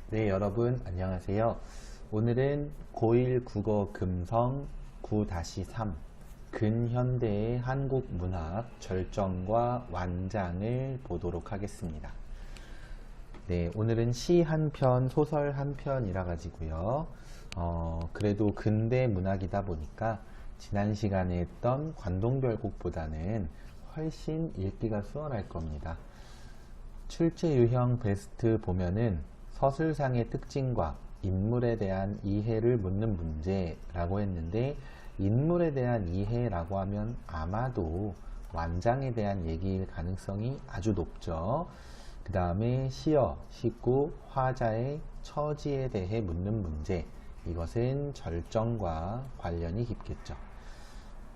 네, 여러분 안녕하세요. 오늘은 고1 국어 금성 9-3 근현대의 한국 문학 절정과 완장을 보도록 하겠습니다. 네, 오늘은 시 한 편, 소설 한 편이라 가지고요. 그래도 근대 문학이다 보니까 지난 시간에 했던 관동별곡보다는 훨씬 읽기가 수월할 겁니다. 출제 유형 베스트 보면은 서술상의 특징과 인물에 대한 이해를 묻는 문제라고 했는데, 인물에 대한 이해라고 하면 아마도 완장에 대한 얘기일 가능성이 아주 높죠. 그 다음에 시어, 시구, 화자의 처지에 대해 묻는 문제, 이것은 절정과 관련이 깊겠죠.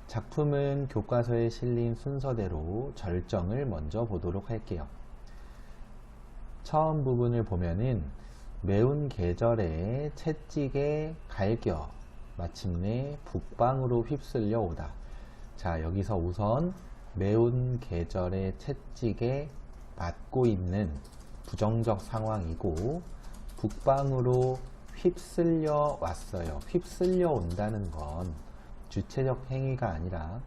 작품은 교과서에 실린 순서대로 절정을 먼저 보도록 할게요. 처음 부분을 보면은 매운 계절에 채찍에 갈겨 마침내 북방으로 휩쓸려 오다. 자, 여기서 우선 매운 계절에 채찍에 맞고 있는 부정적 상황이고, 북방으로 휩쓸려 왔어요. 휩쓸려 온다는 건 주체적 행위가 아니라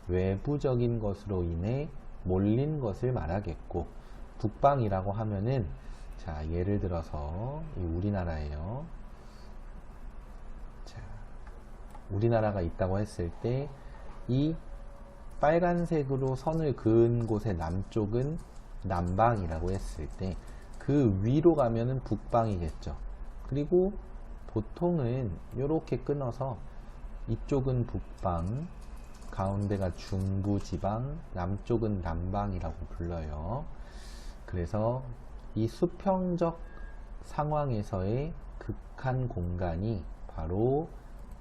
외부적인 것으로 인해 몰린 것을 말하겠고, 북방이라고 하면은, 자, 예를 들어서 우리나라예요. 자, 우리나라가 있다고 했을 때 이 빨간색으로 선을 그은 곳의 남쪽은 남방이라고 했을 때 그 위로 가면은 북방이겠죠. 그리고 보통은 이렇게 끊어서 이쪽은 북방, 가운데가 중부지방, 남쪽은 남방이라고 불러요. 그래서 이 수평적 상황에서의 극한 공간이 바로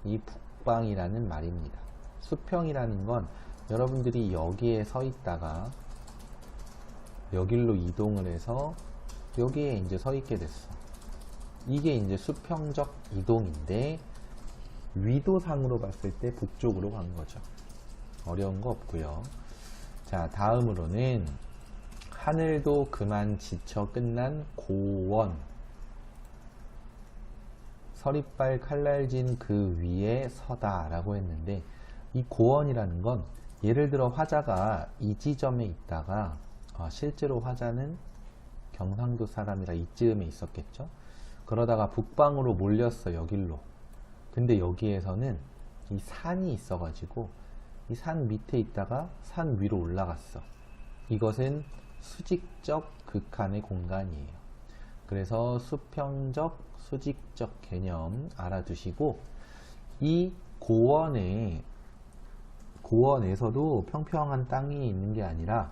이 북방이라는 말입니다. 수평이라는 건 여러분들이 여기에 서 있다가 여길로 이동을 해서 여기에 이제 서 있게 됐어. 이게 이제 수평적 이동인데, 위도상으로 봤을 때 북쪽으로 간 거죠. 어려운 거 없고요. 자, 다음으로는 하늘도 그만 지쳐 끝난 고원, 서리빨 칼날진 그 위에 서다 라고 했는데, 이 고원이라는 건 예를 들어 화자가 이 지점에 있다가 실제로 화자는 경상도 사람이라 이쯤에 있었겠죠. 그러다가 북방으로 몰렸어, 여길로. 근데 여기에서는 이 산이 있어가지고 이 산 밑에 있다가 산 위로 올라갔어. 이것은 수직적 극한의 공간이에요. 그래서 수평적, 수직적 개념 알아두시고, 이 고원에서도 평평한 땅이 있는 게 아니라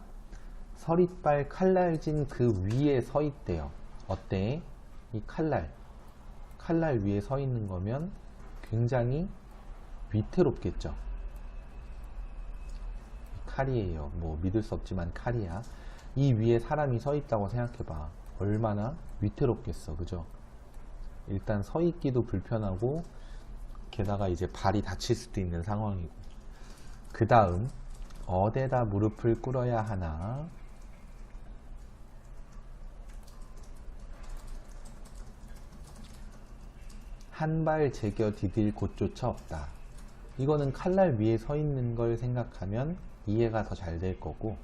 서리빨 칼날진 그 위에 서 있대요. 어때? 이 칼날 위에 서 있는 거면 굉장히 위태롭겠죠. 칼이에요. 뭐 믿을 수 없지만 칼이야. 이 위에 사람이 서 있다고 생각해봐. 얼마나 위태롭겠어, 그죠? 일단 서 있기도 불편하고, 게다가 이제 발이 다칠 수도 있는 상황이고. 그 다음, 어디다 무릎을 꿇어야 하나? 한 발 제겨 디딜 곳조차 없다. 이거는 칼날 위에 서 있는 걸 생각하면 이해가 더 잘 될 거고,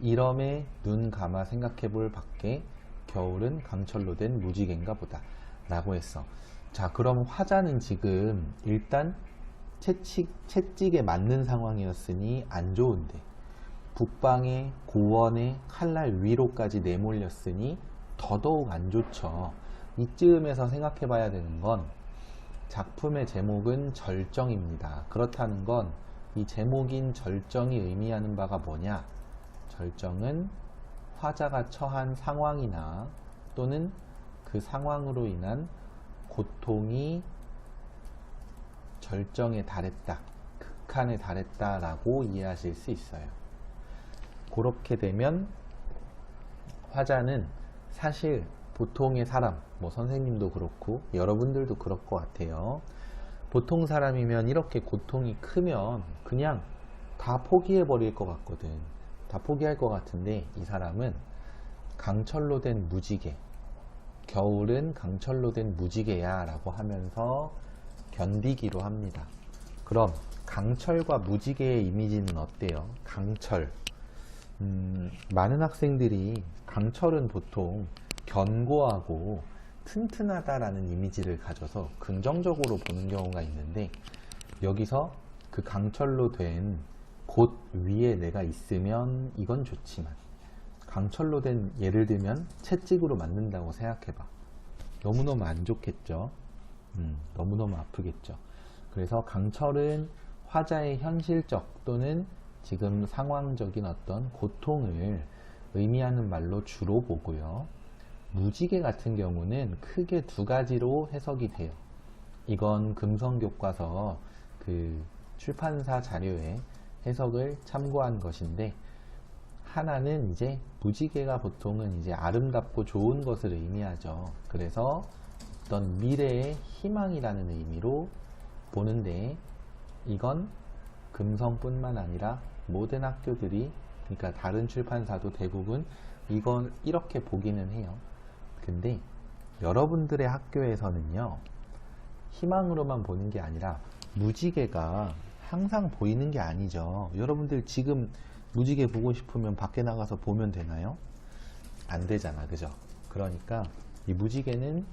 이럼에 눈 감아 생각해 볼 밖에 겨울은 강철로 된 무지개인가 보다 라고 했어. 자, 그럼 화자는 지금 일단 채찍에 맞는 상황이었으니 안 좋은데, 북방의 고원의 칼날 위로까지 내몰렸으니 더더욱 안 좋죠. 이쯤에서 생각해 봐야 되는 건, 작품의 제목은 절정입니다. 그렇다는 건 이 제목인 절정이 의미하는 바가 뭐냐? 절정은 화자가 처한 상황이나 또는 그 상황으로 인한 고통이 절정에 달했다, 극한에 달했다 라고 이해하실 수 있어요. 그렇게 되면 화자는 사실 보통의 사람, 뭐 선생님도 그렇고 여러분들도 그럴 것 같아요. 보통 사람이면 이렇게 고통이 크면 그냥 다 포기해 버릴 것 같거든. 다 포기할 것 같은데, 이 사람은 강철로 된 무지개, 겨울은 강철로 된 무지개야 라고 하면서 견디기로 합니다. 그럼 강철과 무지개의 이미지는 어때요? 강철. 많은 학생들이 강철은 보통 견고하고 튼튼하다라는 이미지를 가져서 긍정적으로 보는 경우가 있는데, 여기서 그 강철로 된 곳 위에 내가 있으면 이건 좋지만, 강철로 된, 예를 들면 채찍으로 맞는다고 생각해봐. 너무너무 안 좋겠죠. 너무너무 아프겠죠. 그래서 강철은 화자의 현실적 또는 지금 상황적인 어떤 고통을 의미하는 말로 주로 보고요. 무지개 같은 경우는 크게 두 가지로 해석이 돼요. 이건 금성교과서 그 출판사 자료에 해석을 참고한 것인데, 하나는 이제 무지개가 보통은 이제 아름답고 좋은 것을 의미하죠. 그래서 어떤 미래의 희망이라는 의미로 보는데, 이건 금성뿐만 아니라 모든 학교들이, 그러니까 다른 출판사도 대부분 이건 이렇게 보기는 해요. 근데 여러분들의 학교에서는요, 희망으로만 보는 게 아니라 무지개가 항상 보이는 게 아니죠. 여러분들 지금 무지개 보고 싶으면 밖에 나가서 보면 되나요? 안 되잖아, 그죠? 그러니까 이 무지개는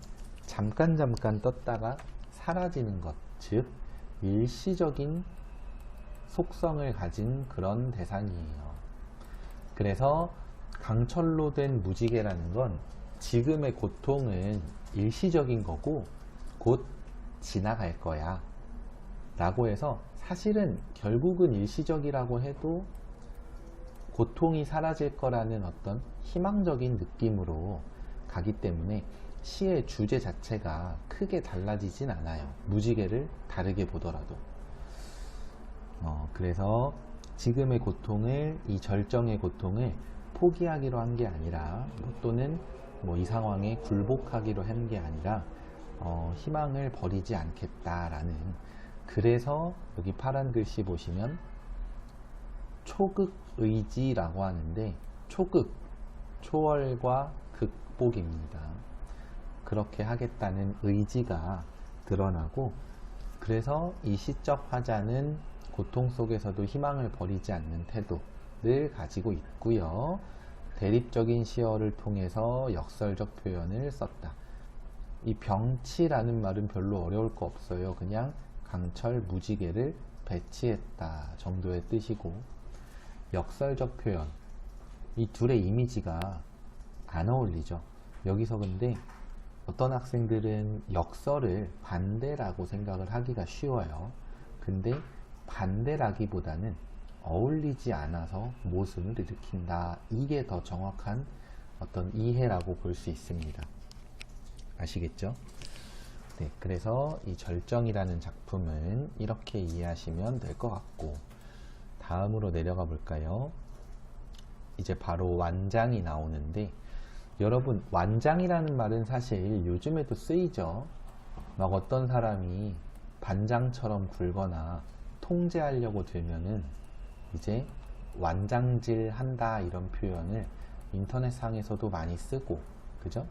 잠깐 떴다가 사라지는 것, 즉 일시적인 속성을 가진 그런 대상이에요. 그래서 강철로 된 무지개라는 건 지금의 고통은 일시적인 거고 곧 지나갈 거야 라고 해서, 사실은 결국은 일시적이라고 해도 고통이 사라질 거라는 어떤 희망적인 느낌으로 가기 때문에 시의 주제 자체가 크게 달라지진 않아요. 무지개를 다르게 보더라도. 그래서 지금의 고통을, 이 절정의 고통을 포기하기로 한 게 아니라, 또는 이 상황에 굴복하기로 한 게 아니라 희망을 버리지 않겠다라는, 그래서 여기 파란 글씨 보시면 초극의지라고 하는데, 초극, 초월과 극복입니다. 그렇게 하겠다는 의지가 드러나고, 그래서 이 시적 화자는 고통 속에서도 희망을 버리지 않는 태도를 가지고 있고요. 대립적인 시어를 통해서 역설적 표현을 썼다. 이 병치라는 말은 별로 어려울 거 없어요. 그냥 강철 무지개를 배치했다 정도의 뜻이고, 역설적 표현, 이 둘의 이미지가 안 어울리죠. 여기서 근데 어떤 학생들은 역설을 반대라고 생각을 하기가 쉬워요. 근데 반대라기보다는 어울리지 않아서 모순을 일으킨다, 이게 더 정확한 어떤 이해라고 볼 수 있습니다. 아시겠죠? 네, 그래서 이 절정이라는 작품은 이렇게 이해하시면 될 것 같고, 다음으로 내려가 볼까요? 이제 바로 완장이 나오는데, 여러분 완장이라는 말은 사실 요즘에도 쓰이죠. 막 어떤 사람이 반장처럼 굴거나 통제하려고 들면은 이제 완장질 한다, 이런 표현을 인터넷상에서도 많이 쓰고, 그죠?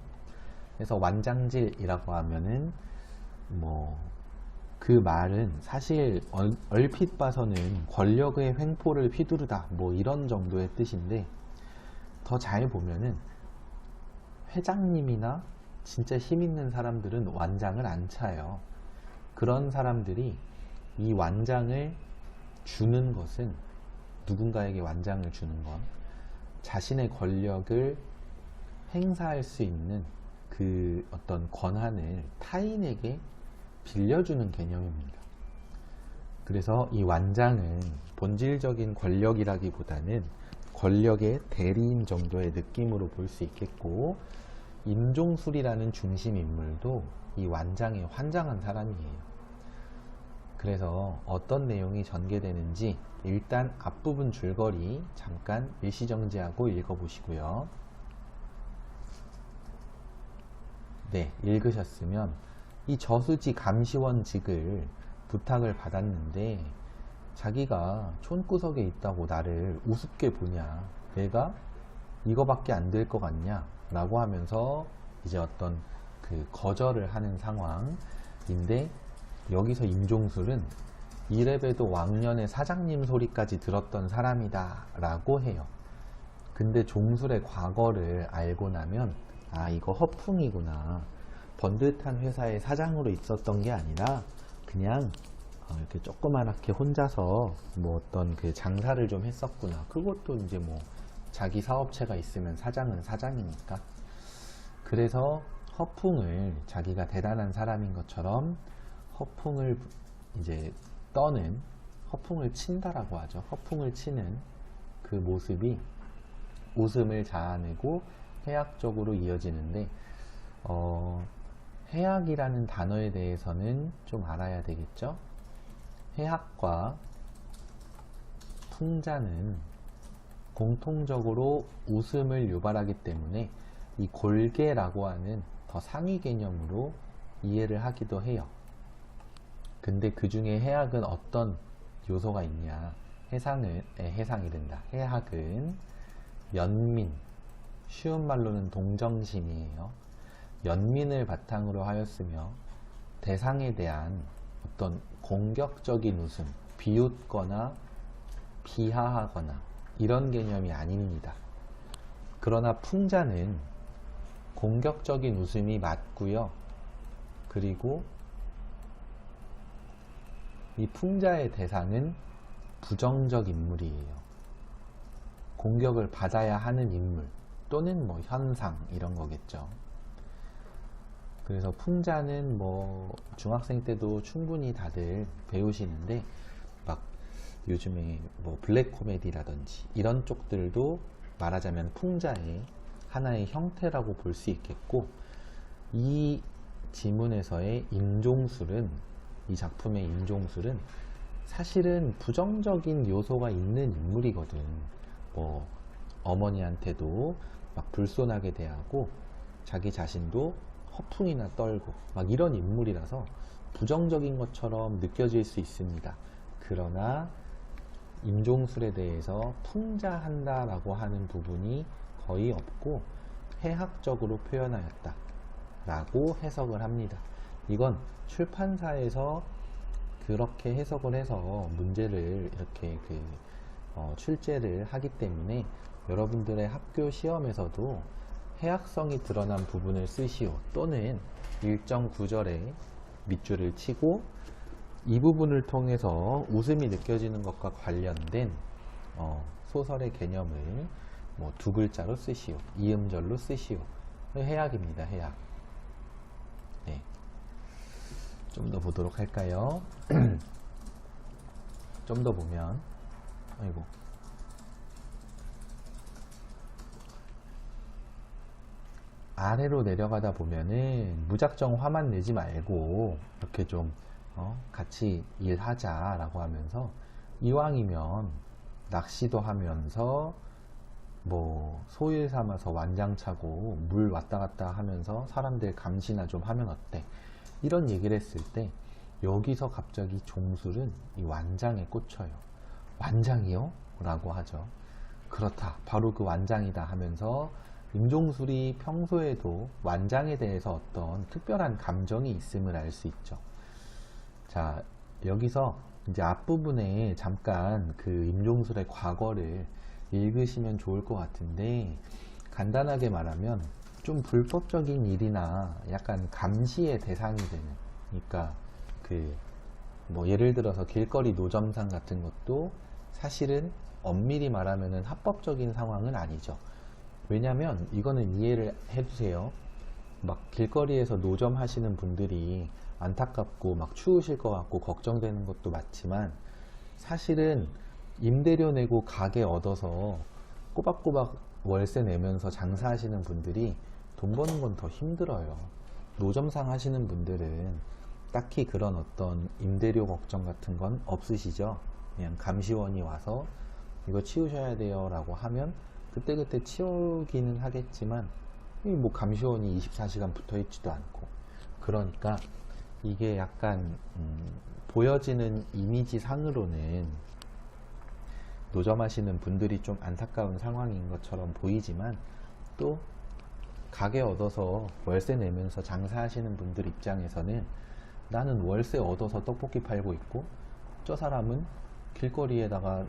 그래서 완장질이라고 하면은 그 말은 사실 얼핏 봐서는 권력의 횡포를 휘두르다, 이런 정도의 뜻인데, 더 잘 보면은 회장님이나 진짜 힘 있는 사람들은 완장을 안 차요. 그런 사람들이 이 완장을 주는 것은, 누군가에게 완장을 주는 건 자신의 권력을 행사할 수 있는 그 어떤 권한을 타인에게 빌려주는 개념입니다. 그래서 이 완장은 본질적인 권력이라기보다는 권력의 대리인 정도의 느낌으로 볼 수 있겠고, 임종술이라는 중심 인물도 이 완장에 환장한 사람이에요. 그래서 어떤 내용이 전개되는지 일단 앞부분 줄거리 잠깐 일시정지하고 읽어보시고요. 네, 읽으셨으면, 이 저수지 감시원직을 부탁을 받았는데 자기가 촌구석에 있다고 나를 우습게 보냐, 내가 이거밖에 안 될 것 같냐 라고 하면서 이제 어떤 그 거절을 하는 상황인데, 여기서 임종술은 이래봬도 왕년에 사장님 소리까지 들었던 사람이다 라고 해요. 근데 종술의 과거를 알고 나면 아, 이거 허풍이구나. 번듯한 회사의 사장으로 있었던 게 아니라 그냥 이렇게 조그맣게 혼자서 뭐 어떤 그 장사를 좀 했었구나. 그것도 이제 뭐 자기 사업체가 있으면 사장은 사장이니까. 그래서 허풍을 자기가 대단한 사람인 것처럼 허풍을 이제 떠는, 허풍을 친다라고 하죠. 허풍을 치는 그 모습이 웃음을 자아내고 해학적으로 이어지는데, 해학이라는 단어에 대해서는 좀 알아야 되겠죠. 해학과 풍자는 공통적으로 웃음을 유발하기 때문에 이 골계라고 하는 더 상위 개념으로 이해를 하기도 해요. 근데 그 중에 해학은 어떤 요소가 있냐? 해학은 연민, 쉬운 말로는 동정심이에요. 연민을 바탕으로 하였으며 대상에 대한 어떤 공격적인 웃음, 비웃거나 비하하거나 이런 개념이 아닙니다. 그러나 풍자는 공격적인 웃음이 맞고요. 그리고 이 풍자의 대상은 부정적 인물이에요. 공격을 받아야 하는 인물 또는 뭐 현상 이런 거겠죠. 그래서 풍자는 뭐 중학생 때도 충분히 다들 배우시는데, 막 요즘에 뭐 블랙 코미디라든지 이런 쪽들도 말하자면 풍자의 하나의 형태라고 볼 수 있겠고, 이 지문에서의 임종술은, 이 작품의 임종술은 사실은 부정적인 요소가 있는 인물이거든. 뭐 어머니한테도 막 불손하게 대하고 자기 자신도 허풍이나 떨고 막 이런 인물이라서 부정적인 것처럼 느껴질 수 있습니다. 그러나 임종술에 대해서 풍자한다 라고 하는 부분이 거의 없고 해학적으로 표현하였다 라고 해석을 합니다. 이건 출판사에서 그렇게 해석을 해서 문제를 이렇게 출제를 하기 때문에 여러분들의 학교 시험에서도 해학성이 드러난 부분을 쓰시오, 또는 일정 구절에 밑줄을 치고 이 부분을 통해서 웃음이 느껴지는 것과 관련된 소설의 개념을 뭐 두 글자로 쓰시오, 이음절로 쓰시오. 해학입니다. 해학. 네. 좀 더 보도록 할까요? 좀 더 보면, 아이고, 아래로 내려가다 보면은 무작정 화만 내지 말고 이렇게 좀 같이 일하자 라고 하면서, 이왕이면 낚시도 하면서 뭐 소일 삼아서 완장 차고 물 왔다 갔다 하면서 사람들 감시나 좀 하면 어때? 이런 얘기를 했을 때 여기서 갑자기 종술은 이 완장에 꽂혀요. 완장이요? 라고 하죠. 그렇다, 바로 그 완장이다 하면서 임종술이 평소에도 완장에 대해서 어떤 특별한 감정이 있음을 알 수 있죠. 자, 여기서 이제 앞부분에 잠깐 그 임종술의 과거를 읽으시면 좋을 것 같은데, 간단하게 말하면 좀 불법적인 일이나 약간 감시의 대상이 되는, 그러니까 뭐 예를 들어서 길거리 노점상 같은 것도 사실은 엄밀히 말하면은 합법적인 상황은 아니죠. 왜냐면 이거는 이해를 해두세요. 막 길거리에서 노점 하시는 분들이 안타깝고 막 추우실 것 같고 걱정되는 것도 맞지만, 사실은 임대료 내고 가게 얻어서 꼬박꼬박 월세 내면서 장사하시는 분들이 돈 버는 건 더 힘들어요. 노점상 하시는 분들은 딱히 그런 어떤 임대료 걱정 같은 건 없으시죠. 그냥 감시원이 와서 이거 치우셔야 돼요 라고 하면 그때그때 치우기는 하겠지만, 뭐 감시원이 24시간 붙어 있지도 않고, 그러니까 이게 약간 보여지는 이미지 상으로는 노점하시는 분들이 좀 안타까운 상황인 것처럼 보이지만, 또 가게 얻어서 월세 내면서 장사하시는 분들 입장에서는 나는 월세 얻어서 떡볶이 팔고 있고 저 사람은 길거리에다가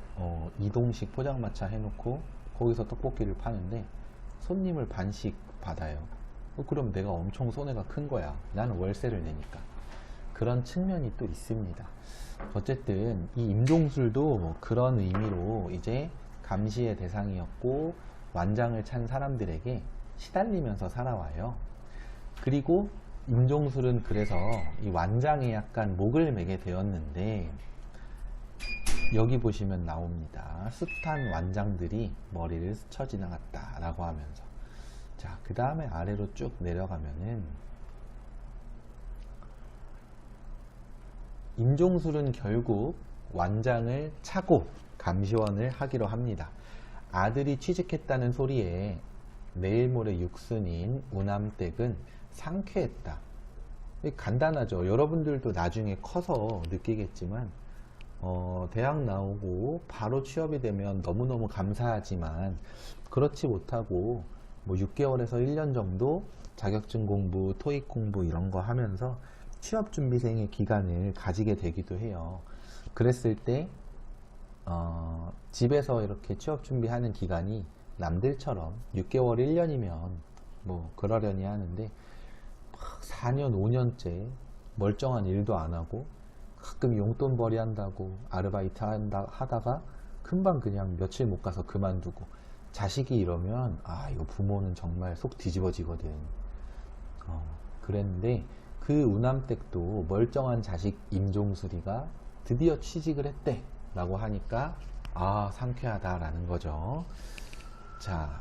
이동식 포장마차 해놓고 거기서 떡볶이를 파는데 손님을 반씩 받아요. 그럼 내가 엄청 손해가 큰 거야. 나는 월세를 내니까. 그런 측면이 또 있습니다. 어쨌든 이 임종술도 그런 의미로 이제 감시의 대상이었고 완장을 찬 사람들에게 시달리면서 살아와요. 그리고 임종술은 그래서 이 완장에 약간 목을 매게 되었는데 여기 보시면 나옵니다. 숱한 완장들이 머리를 스쳐 지나갔다 라고 하면서, 자, 그 다음에 아래로 쭉 내려가면은 임종술은 결국 완장을 차고 감시원을 하기로 합니다. 아들이 취직했다는 소리에 내일 모레 육순인 우남댁은 상쾌했다. 간단하죠. 여러분들도 나중에 커서 느끼겠지만 대학 나오고 바로 취업이 되면 너무너무 감사하지만 그렇지 못하고 뭐 6개월에서 1년 정도 자격증 공부, 토익 공부 이런 거 하면서 취업준비생의 기간을 가지게 되기도 해요. 그랬을 때 집에서 이렇게 취업준비하는 기간이 남들처럼 6개월, 1년이면 뭐 그러려니 하는데 4년, 5년째 멀쩡한 일도 안 하고 가끔 용돈벌이 한다고 아르바이트 하다가 금방 그냥 며칠 못 가서 그만두고 자식이 이러면 이거 부모는 정말 속 뒤집어지거든. 그랬는데 그 우남댁도 멀쩡한 자식 임종술이가 드디어 취직을 했대 라고 하니까 상쾌하다라는 거죠. 자,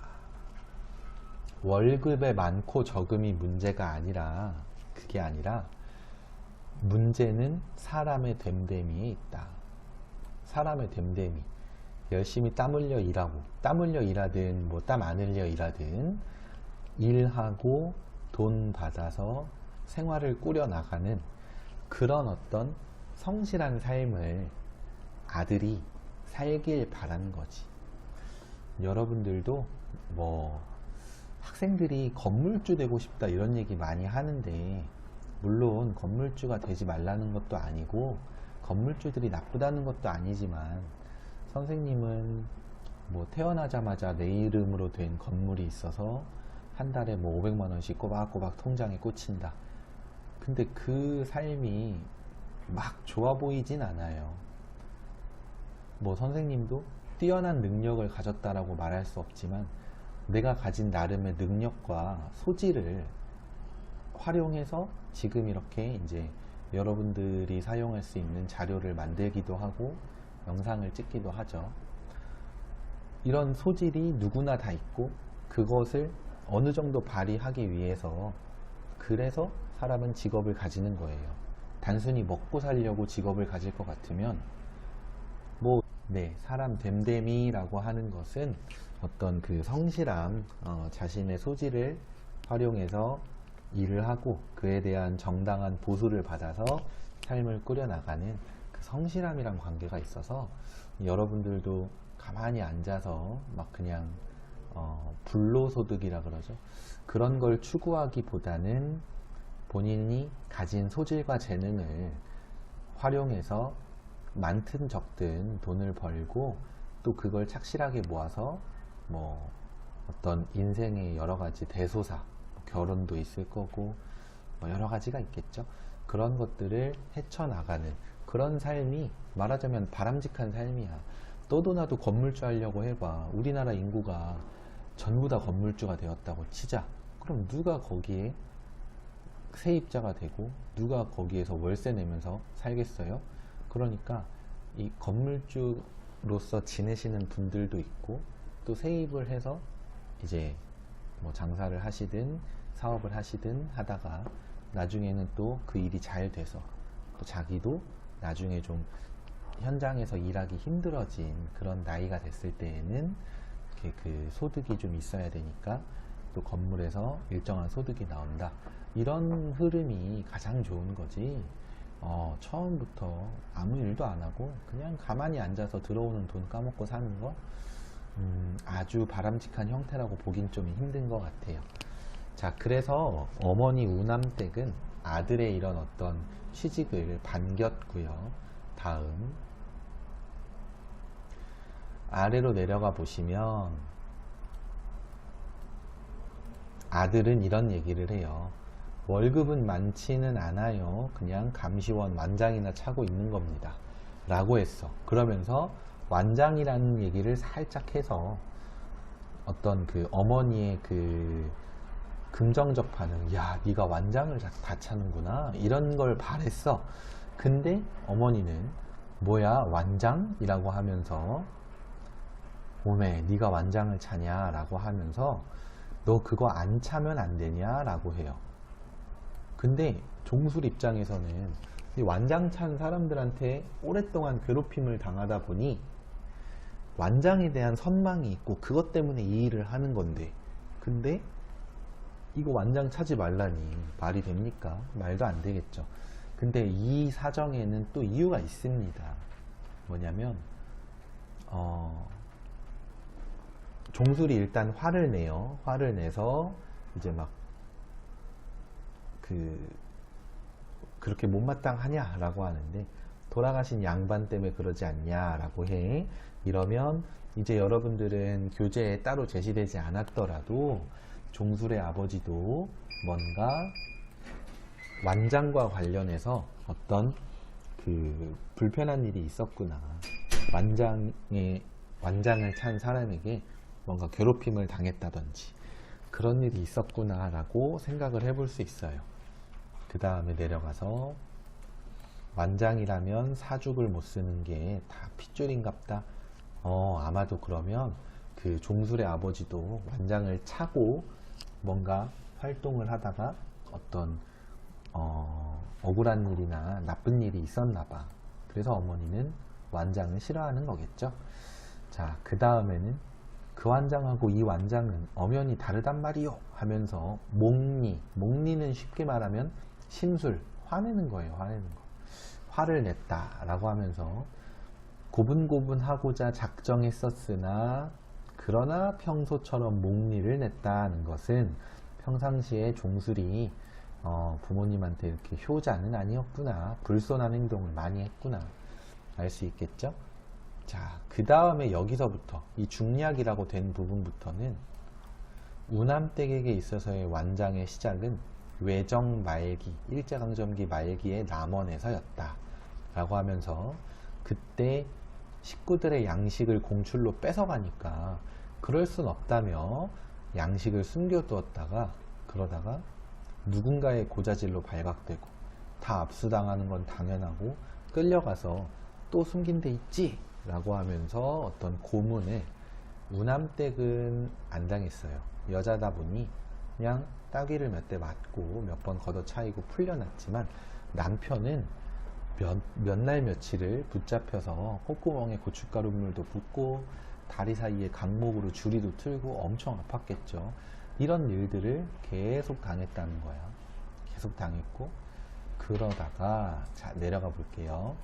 월급의 많고 적음이 문제가 아니라, 그게 아니라 문제는 사람의 됨됨이에 있다. 사람의 됨됨이. 열심히 땀 흘려 일하고, 땀 흘려 일하든 뭐 땀 안 흘려 일하든 일하고 돈 받아서 생활을 꾸려나가는 그런 어떤 성실한 삶을 아들이 살길 바라는 거지. 여러분들도 뭐 학생들이 건물주 되고 싶다 이런 얘기 많이 하는데, 물론 건물주가 되지 말라는 것도 아니고 건물주들이 나쁘다는 것도 아니지만, 선생님은 뭐 태어나자마자 내 이름으로 된 건물이 있어서 한 달에 뭐 500만 원씩 꼬박꼬박 통장에 꽂힌다. 근데 그 삶이 막 좋아 보이진 않아요. 뭐 선생님도 뛰어난 능력을 가졌다라고 말할 수 없지만 내가 가진 나름의 능력과 소질을 활용해서 지금 이렇게 이제 여러분들이 사용할 수 있는 자료를 만들기도 하고 영상을 찍기도 하죠. 이런 소질이 누구나 다 있고 그것을 어느 정도 발휘하기 위해서, 그래서 사람은 직업을 가지는 거예요. 단순히 먹고 살려고 직업을 가질 것 같으면 사람 됨됨이라고 하는 것은 어떤 그 성실함, 자신의 소질을 활용해서 일을 하고 그에 대한 정당한 보수를 받아서 삶을 꾸려나가는 그 성실함이란 관계가 있어서, 여러분들도 가만히 앉아서 막 그냥 불로소득이라 그러죠. 그런 걸 추구하기보다는 본인이 가진 소질과 재능을 활용해서 많든 적든 돈을 벌고 또 그걸 착실하게 모아서 뭐 어떤 인생의 여러 가지 대소사, 결혼도 있을 거고 뭐 여러 가지가 있겠죠. 그런 것들을 헤쳐나가는 그런 삶이 말하자면 바람직한 삶이야. 너도 나도 건물주 하려고 해봐. 우리나라 인구가 전부 다 건물주가 되었다고 치자. 그럼 누가 거기에 세입자가 되고 누가 거기에서 월세 내면서 살겠어요? 그러니까 이 건물주로서 지내시는 분들도 있고 또 세입을 해서 이제 뭐 장사를 하시든 사업을 하시든 하다가 나중에는 또 그 일이 잘 돼서 또 자기도 나중에 좀 현장에서 일하기 힘들어진 그런 나이가 됐을 때에는 이렇게 그 소득이 좀 있어야 되니까 또 건물에서 일정한 소득이 나온다. 이런 흐름이 가장 좋은 거지. 처음부터 아무 일도 안 하고 그냥 가만히 앉아서 들어오는 돈 까먹고 사는 거 아주 바람직한 형태라고 보긴 좀 힘든 것 같아요. 자, 그래서 어머니 우남댁은 아들의 이런 어떤 취직을 반겼고요. 다음 아래로 내려가 보시면 아들은 이런 얘기를 해요. 월급은 많지는 않아요. 그냥 감시원 완장이나 차고 있는 겁니다. 라고 했어. 그러면서 완장이라는 얘기를 살짝 해서 어떤 그 어머니의 그 긍정적 반응, 야, 네가 완장을 다 차는구나, 이런 걸 바랬어. 근데 어머니는 뭐야, 완장? 이라고 하면서 오메, 네가 완장을 차냐? 라고 하면서 너 그거 안 차면 안 되냐? 라고 해요. 근데 종술 입장에서는 이 완장 찬 사람들한테 오랫동안 괴롭힘을 당하다 보니 완장에 대한 선망이 있고 그것 때문에 이 일을 하는 건데, 근데 이거 완장 차지 말라니 말이 됩니까? 말도 안 되겠죠. 근데 이 사정에는 또 이유가 있습니다. 뭐냐면 종술이 일단 화를 내요. 화를 내서 이제 막 그렇게 못마땅하냐 라고 하는데, 돌아가신 양반 때문에 그러지 않냐 라고 해. 이러면 이제 여러분들은 교재에 따로 제시되지 않았더라도 종술의 아버지도 뭔가 완장과 관련해서 어떤 그 불편한 일이 있었구나, 완장을 찬 사람에게 뭔가 괴롭힘을 당했다든지 그런 일이 있었구나 라고 생각을 해볼 수 있어요. 그 다음에 내려가서 완장이라면 사죽을 못 쓰는 게 다 핏줄인갑다. 아마도 그러면 그 종술의 아버지도 완장을 차고 뭔가 활동을 하다가 어떤 억울한 일이나 나쁜 일이 있었나 봐. 그래서 어머니는 완장을 싫어하는 거겠죠. 자, 그 다음에는 그 완장하고 이 완장은 엄연히 다르단 말이요 하면서 목리는 쉽게 말하면 심술, 화내는 거예요. 화내는 거. 화를 냈다 라고 하면서 고분고분하고자 작정했었으나 그러나 평소처럼 목리를 냈다는 것은 평상시에 종술이 부모님한테 이렇게 효자는 아니었구나, 불손한 행동을 많이 했구나 알 수 있겠죠. 자, 그 다음에 여기서부터 이 중략이라고 된 부분부터는 우남댁에게 있어서의 완장의 시작은 외정 말기, 일제강점기 말기의 남원에서였다 라고 하면서, 그때 식구들의 양식을 공출로 뺏어가니까 그럴 순 없다며 양식을 숨겨두었다가 그러다가 누군가의 고자질로 발각되고 다 압수당하는 건 당연하고 끌려가서 또 숨긴 데 있지 라고 하면서 어떤 고문을 우남댁은 안 당했어요. 여자다 보니 그냥 따귀를 몇 대 맞고 몇 번 걷어차이고 풀려났지만, 남편은 몇 날 며칠을 붙잡혀서 콧구멍에 고춧가루물도 붓고 다리 사이에 강목으로 주리도 틀고 엄청 아팠겠죠. 이런 일들을 계속 당했다는 거야. 계속 당했고, 그러다가 자, 내려가 볼게요.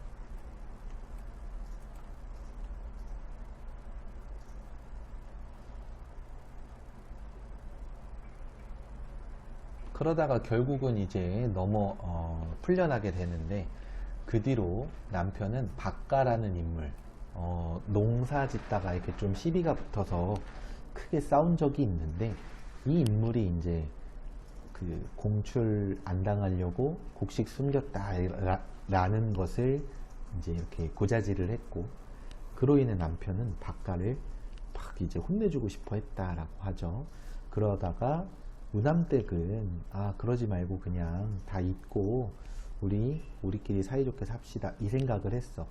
그러다가 결국은 이제 풀려나게 되는데, 그 뒤로 남편은 박가라는 인물, 농사 짓다가 이렇게 좀 시비가 붙어서 크게 싸운 적이 있는데, 이 인물이 이제 그 공출 안 당하려고 곡식 숨겼다 라는 것을 이제 이렇게 고자질을 했고, 그로 인해 남편은 박가를 막 이제 혼내주고 싶어 했다라고 하죠. 그러다가 우남댁은 그러지 말고 그냥 다 잊고 우리끼리 사이좋게 삽시다 이 생각을 했어.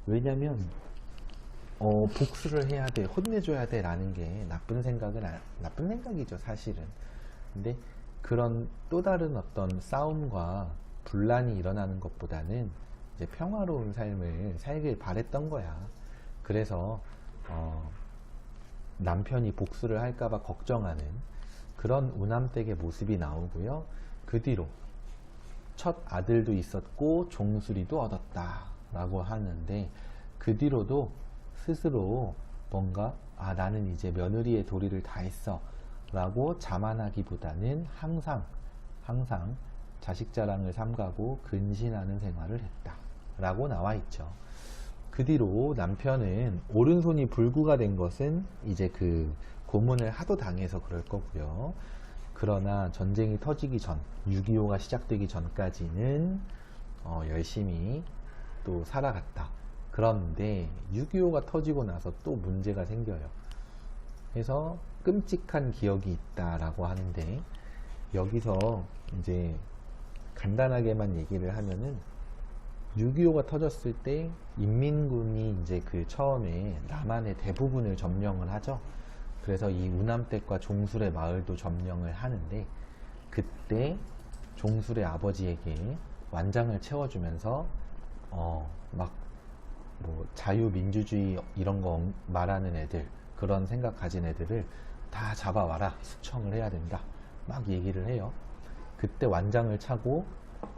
왜냐면 복수를 해야 돼, 혼내줘야 돼 라는 게 나쁜 생각이죠 사실은. 근데 그런 또 다른 어떤 싸움과 분란이 일어나는 것보다는 이제 평화로운 삶을 살길 바랬던 거야. 그래서 남편이 복수를 할까봐 걱정하는 그런 우남댁의 모습이 나오고요. 그 뒤로 첫 아들도 있었고 종술이도 얻었다 라고 하는데, 그 뒤로도 스스로 뭔가 나는 이제 며느리의 도리를 다 했어 라고 자만하기보다는 항상 자식 자랑을 삼가고 근신하는 생활을 했다 라고 나와 있죠. 그 뒤로 남편은 오른손이 불구가 된 것은 이제 그 고문을 하도 당해서 그럴 거고요. 그러나 전쟁이 터지기 전, 6.25가 시작되기 전까지는 열심히 또 살아갔다. 그런데 6.25가 터지고 나서 또 문제가 생겨요. 그래서 끔찍한 기억이 있다라고 하는데, 여기서 이제 간단하게만 얘기를 하면은 6.25가 터졌을 때 인민군이 이제 그 처음에 남한의 대부분을 점령을 하죠. 그래서 이 우남댁과 종술의 마을도 점령을 하는데, 그때 종술의 아버지에게 완장을 채워주면서 막 뭐 자유민주주의 이런 거 말하는 애들, 그런 생각 가진 애들을 다 잡아와라, 숙청을 해야 된다 막 얘기를 해요. 그때 완장을 차고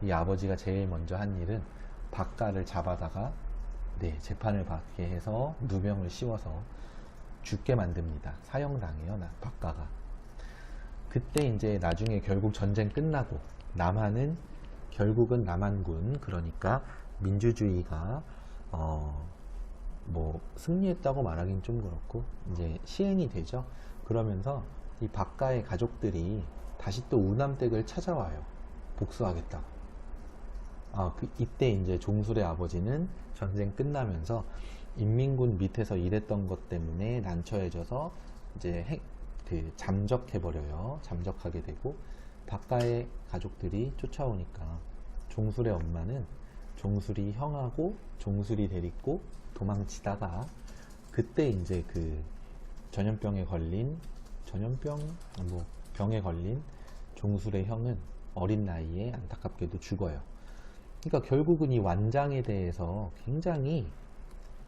이 아버지가 제일 먼저 한 일은 박가를 잡아다가 재판을 받게 해서 누명을 씌워서 죽게 만듭니다. 사형당해요, 박가가. 그때 이제 나중에 결국 전쟁 끝나고 남한은 결국은 남한군, 그러니까 민주주의가 뭐 승리했다고 말하긴 좀 그렇고 이제 시행이 되죠. 그러면서 이 박가의 가족들이 다시 또 우남댁을 찾아와요. 복수하겠다고. 이때 이제 종술의 아버지는 전쟁 끝나면서 인민군 밑에서 일했던 것 때문에 난처해져서 이제 잠적해버려요. 잠적하게 되고, 박가의 가족들이 쫓아오니까 종술의 엄마는 종술이 형하고 종술이 데리고 도망치다가, 그때 이제 그 병에 걸린 종술의 형은 어린 나이에 안타깝게도 죽어요. 그러니까 결국은 이 완장에 대해서 굉장히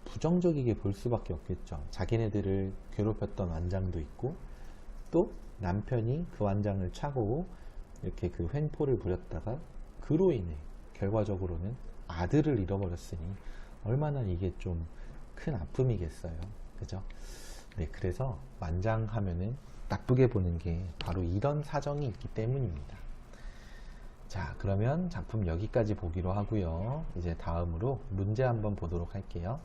부정적이게 볼 수밖에 없겠죠. 자기네들을 괴롭혔던 완장도 있고, 또 남편이 그 완장을 차고 이렇게 그 횡포를 부렸다가 그로 인해 결과적으로는 아들을 잃어버렸으니 얼마나 이게 좀 큰 아픔이겠어요. 그죠? 네, 그래서 완장하면은 나쁘게 보는 게 바로 이런 사정이 있기 때문입니다. 자, 그러면 작품 여기까지 보기로 하고요. 이제 다음으로 문제 한번 보도록 할게요.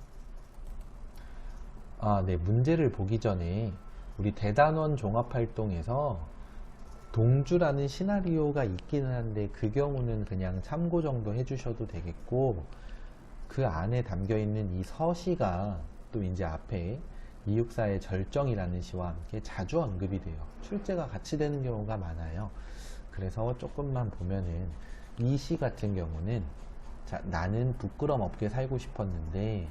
문제를 보기 전에 우리 대단원 종합활동에서 동주라는 시나리오가 있기는 한데, 그 경우는 그냥 참고 정도 해주셔도 되겠고, 그 안에 담겨있는 이 서시가 또 이제 앞에 264의 절정이라는 시와 함께 자주 언급이 돼요. 출제가 같이 되는 경우가 많아요. 그래서 조금만 보면은 이 시 같은 경우는, 자, 나는 부끄럼 없게 살고 싶었는데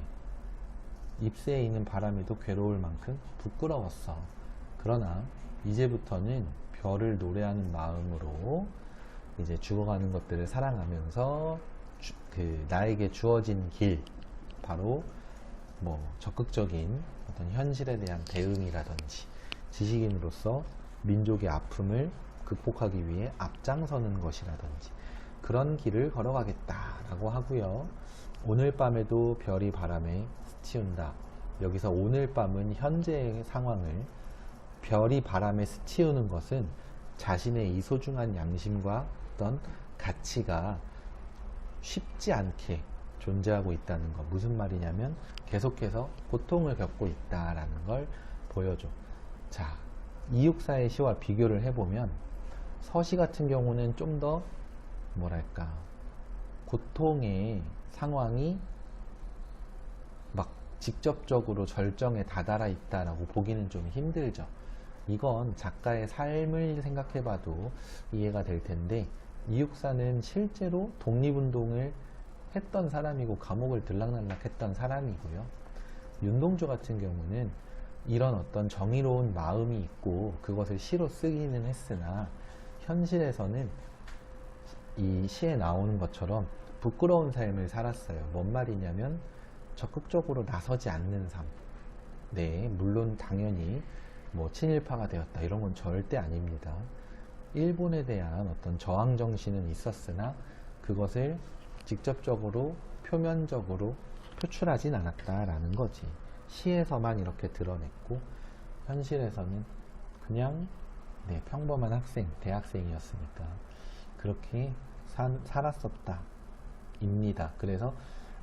잎새에 있는 바람에도 괴로울 만큼 부끄러웠어. 그러나 이제부터는 별을 노래하는 마음으로 이제 죽어가는 것들을 사랑하면서 나에게 주어진 길, 바로 뭐 적극적인 어떤 현실에 대한 대응이라든지 지식인으로서 민족의 아픔을 극복하기 위해 앞장서는 것이라든지 그런 길을 걸어가겠다라고 하고요. 오늘 밤에도 별이 바람에 스치운다. 여기서 오늘 밤은 현재의 상황을, 별이 바람에 스치우는 것은 자신의 이 소중한 양심과 어떤 가치가 쉽지 않게 존재하고 있다는 것. 무슨 말이냐면 계속해서 고통을 겪고 있다라는 걸 보여줘. 자, 264의 시와 비교를 해보면 서시 같은 경우는 좀 더 뭐랄까, 고통의 상황이 막 직접적으로 절정에 다다라 있다라고 보기는 좀 힘들죠. 이건 작가의 삶을 생각해봐도 이해가 될 텐데, 264는 실제로 독립운동을 했던 사람이고 감옥을 들락날락 했던 사람이고요. 윤동주 같은 경우는 이런 어떤 정의로운 마음이 있고 그것을 시로 쓰기는 했으나, 현실에서는 이 시에 나오는 것처럼 부끄러운 삶을 살았어요. 뭔 말이냐면 적극적으로 나서지 않는 삶. 네, 물론 당연히 뭐 친일파가 되었다 이런 건 절대 아닙니다. 일본에 대한 어떤 저항 정신은 있었으나 그것을 직접적으로 표면적으로 표출하진 않았다라는 거지. 시에서만 이렇게 드러냈고 현실에서는 그냥 네, 평범한 학생, 대학생이었으니까 그렇게 살았었다 입니다. 그래서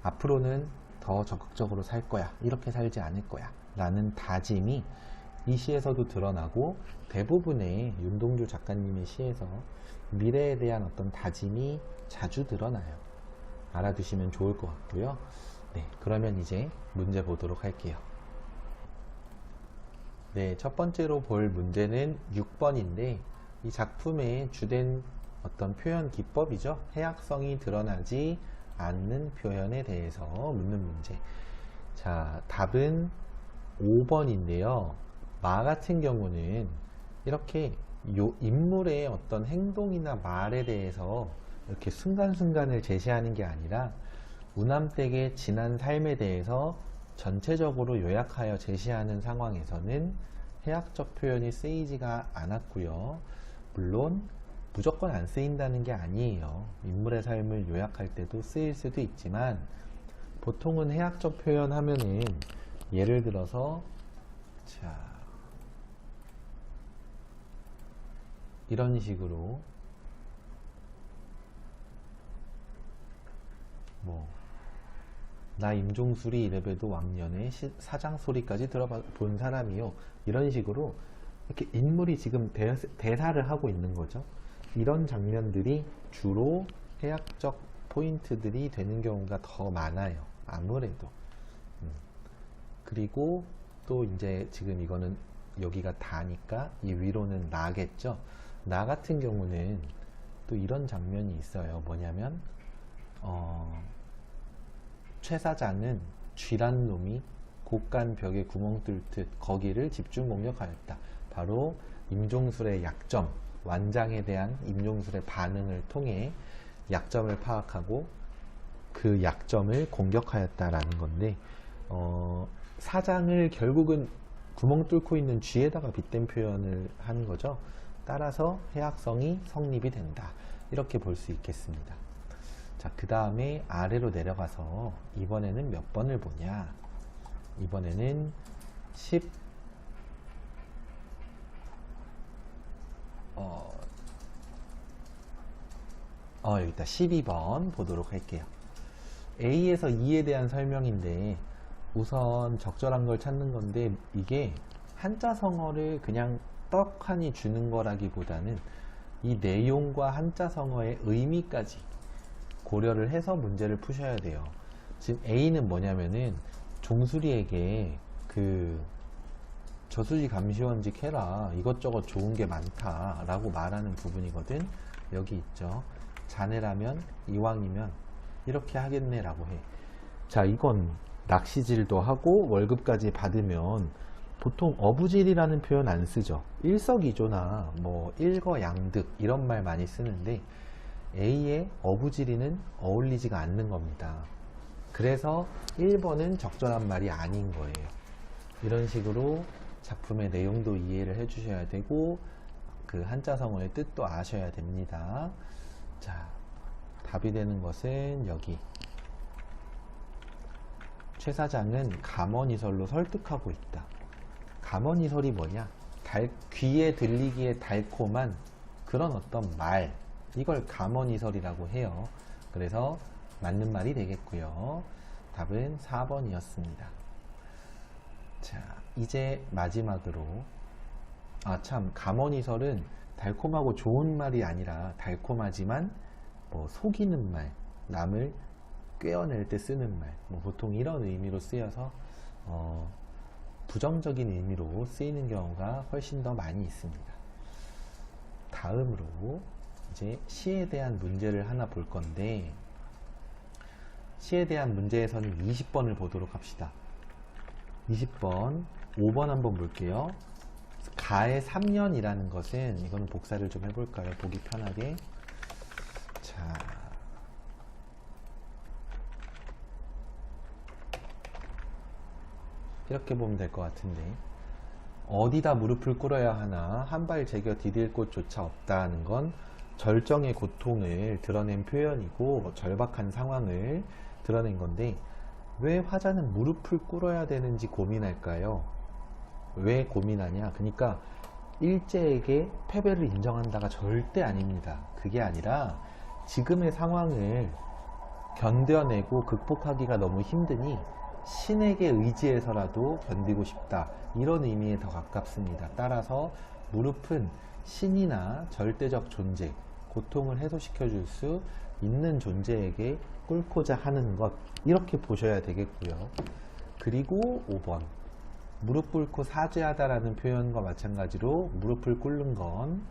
앞으로는 더 적극적으로 살 거야, 이렇게 살지 않을 거야 라는 다짐이 이 시에서도 드러나고, 대부분의 윤동주 작가님의 시에서 미래에 대한 어떤 다짐이 자주 드러나요. 알아두시면 좋을 것 같고요. 네, 그러면 이제 문제 보도록 할게요. 네, 첫 번째로 볼 문제는 6번인데 이 작품의 주된 어떤 표현 기법이죠. 해학성이 드러나지 않는 표현에 대해서 묻는 문제. 자, 답은 5번인데요. 마 같은 경우는 이렇게 인물의 어떤 행동이나 말에 대해서 이렇게 순간순간을 제시하는 게 아니라 우남댁의 지난 삶에 대해서 전체적으로 요약하여 제시하는 상황에서는 해학적 표현이 쓰이지가 않았고요. 물론 무조건 안 쓰인다는 게 아니에요. 인물의 삶을 요약할 때도 쓰일 수도 있지만, 보통은 해학적 표현 하면은 예를 들어서 자, 이런 식으로 나 임종술이 이래봬도 왕년에 사장 소리까지 들어본 사람이요, 이런 식으로 이렇게 인물이 지금 대사를 하고 있는 거죠. 이런 장면들이 주로 해학적 포인트들이 되는 경우가 더 많아요, 아무래도. 그리고 또 이제 지금 이거는 여기가 다니까 이 위로는 나겠죠. 나 같은 경우는 또 이런 장면이 있어요. 뭐냐면 최 사장은 쥐란 놈이 곳간 벽에 구멍 뚫듯 거기를 집중 공격하였다. 바로 임종술의 약점, 완장에 대한 임종술의 반응을 통해 약점을 파악하고 그 약점을 공격하였다라는 건데, 사장을 결국은 구멍 뚫고 있는 쥐에다가 빗댄 표현을 하는 거죠. 따라서 해학성이 성립이 된다, 이렇게 볼 수 있겠습니다. 자, 그 다음에 아래로 내려가서 이번에는 몇 번을 보냐. 이번에는 12번 보도록 할게요. A에서 E에 대한 설명인데, 우선 적절한 걸 찾는 건데, 이게 한자성어를 그냥 떡하니 주는 거라기보다는 이 내용과 한자성어의 의미까지 고려를 해서 문제를 푸셔야 돼요. 지금 A는 뭐냐면은 종수리에게 저수지 감시원직 해라, 이것저것 좋은 게 많다 라고 말하는 부분이거든. 여기 있죠. 자네라면 이왕이면 이렇게 하겠네 라고 해. 자, 이건 낚시질도 하고 월급까지 받으면 보통 어부질이라는 표현 안 쓰죠. 일석이조나 뭐 일거양득 이런 말 많이 쓰는데, A의 어부지리는 어울리지가 않는 겁니다. 그래서 1번은 적절한 말이 아닌 거예요. 이런 식으로 작품의 내용도 이해를 해 주셔야 되고, 그 한자성어의 뜻도 아셔야 됩니다. 자, 답이 되는 것은 여기. 최 사장은 감언이설로 설득하고 있다. 감언이설이 뭐냐? 귀에 들리기에 달콤한 그런 어떤 말, 이걸 감언이설이라고 해요. 그래서 맞는 말이 되겠고요. 답은 4번이었습니다. 자, 이제 마지막으로, 감언이설은 달콤하고 좋은 말이 아니라 달콤하지만 속이는 말, 남을 꿰어낼 때 쓰는 말, 보통 이런 의미로 쓰여서 부정적인 의미로 쓰이는 경우가 훨씬 더 많이 있습니다. 다음으로 이제 시에 대한 문제를 하나 볼 건데, 시에 대한 문제에서는 20번을 보도록 합시다. 20번, 5번 한번 볼게요. 가의 3년이라는 것은, 이거는 복사를 좀 해볼까요? 보기 편하게. 자, 이렇게 보면 될 것 같은데, 어디다 무릎을 꿇어야 하나 한 발 제겨 디딜 곳조차 없다는 건 절정의 고통을 드러낸 표현이고 절박한 상황을 드러낸 건데, 왜 화자는 무릎을 꿇어야 되는지 고민할까요? 왜 고민하냐? 그러니까 일제에게 패배를 인정한다가 절대 아닙니다. 그게 아니라 지금의 상황을 견뎌내고 극복하기가 너무 힘드니 신에게 의지해서라도 견디고 싶다, 이런 의미에 더 가깝습니다. 따라서 무릎은 신이나 절대적 존재, 고통을 해소시켜 줄 수 있는 존재에게 꿇고자 하는 것, 이렇게 보셔야 되겠고요. 그리고 5번, 무릎 꿇고 사죄하다라는 표현과 마찬가지로 무릎을 꿇는 건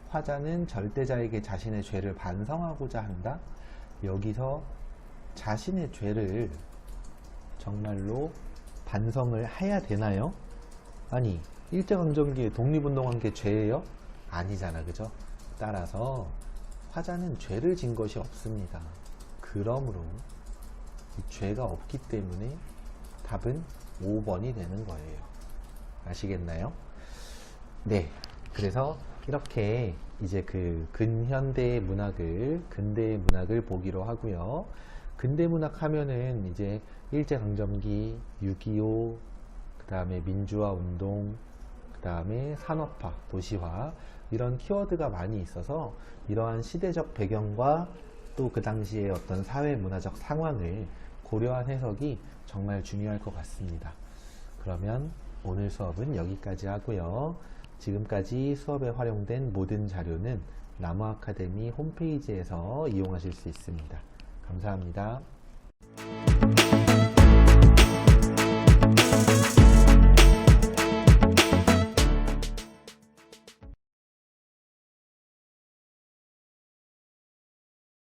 화자는 절대자에게 자신의 죄를 반성하고자 한다. 여기서 자신의 죄를 정말로 반성을 해야 되나요? 아니, 일제강점기에 독립운동한 게 죄예요? 아니잖아, 그죠? 따라서 화자는 죄를 진 것이 없습니다. 그러므로 이 죄가 없기 때문에 답은 5번이 되는 거예요. 아시겠나요? 네. 그래서 이렇게 이제 그 근대의 문학을 보기로 하고요. 근대문학 하면은 이제 일제강점기, 6.25, 그 다음에 민주화 운동, 그 다음에 산업화, 도시화, 이런 키워드가 많이 있어서 이러한 시대적 배경과 또 그 당시의 어떤 사회 문화적 상황을 고려한 해석이 정말 중요할 것 같습니다. 그러면 오늘 수업은 여기까지 하고요. 지금까지 수업에 활용된 모든 자료는 나무아카데미 홈페이지에서 이용하실 수 있습니다. 감사합니다.